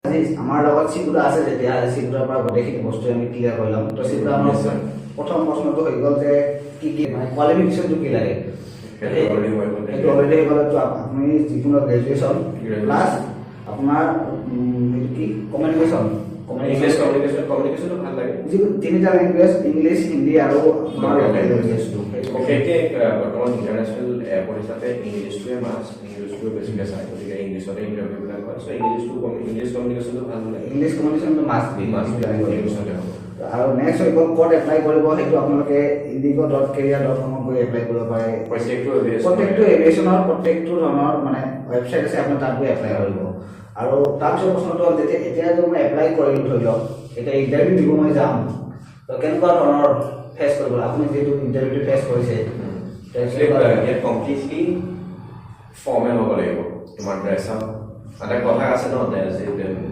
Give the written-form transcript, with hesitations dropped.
আমাৰ লগত চিগুৰা আছে যেতিয়া চিগুৰাৰ পৰা গোটেইখিনি বস্তু আমি ক্লিয়াৰ কৰিলাম তো চিগুৰা আমাৰ প্ৰথম প্ৰশ্নটো হৈ গ'ল যে কি কি মানে কোৱালিফিকেশ্যনটো কি লাগে সেইটো অলৰেডি হৈ গ'ল আপুনি যিকোনো গ্ৰেজুৱেশ্যন প্লাছ আপোনাৰ কি কমিউনিকেশ্যন কমিউনিকেশ্যনটো ভাল লাগে যিকোনো তিনিটা লেংগুৱেজ ইংলিছ হিন্দী আৰু আমাৰ লেংগুৱেজটো বৰ্তমান ইণ্টাৰনেশ্যনেল এয়াৰপৰ্ট হিচাপে ইংলিছটোৱে মাছ ইংলিছটোৱে বেছিকৈ চায় গতিকে ইংলিছতে ইণ্টাৰভিউবিলাক হয় চ' ইংলিছ কমিউনিকেশ্যনটো ভাল লাগে ইংলিছ কমিউনিকেশ্যনটো মাছ ইংলিছতে হ'ব আৰু নেক্সট হৈ গ'ল ক'ত এপ্লাই কৰিব সেইটো আপোনালোকে indigo.career.com গৈ এপ্লাই কৰিব পাৰে প্ৰত্যেকটো এভিয়েশ্যনৰ প্ৰত্যেকটো ধৰণৰ মানে ৱেবছাইট আছে আপুনি তাত গৈ এপ্লাই কৰিব আৰু তাৰপিছত প্ৰশ্নটো হ'ল যেতিয়া এতিয়া যদি মই এপ্লাই কৰিলোঁ ধৰি লওক এতিয়া ইণ্টাৰভিউ দিব মই যাম তো কেনেকুৱা ধৰণৰ ফেচ কৰিব আপুনি যিহেতু ইণ্টাৰভিউটো ফেচ কৰিছে ইয়াত কমপ্লিটলি ফৰ্মেল হ'ব লাগিব তোমাৰ ড্ৰেছ আপ এটা কথা আছে ন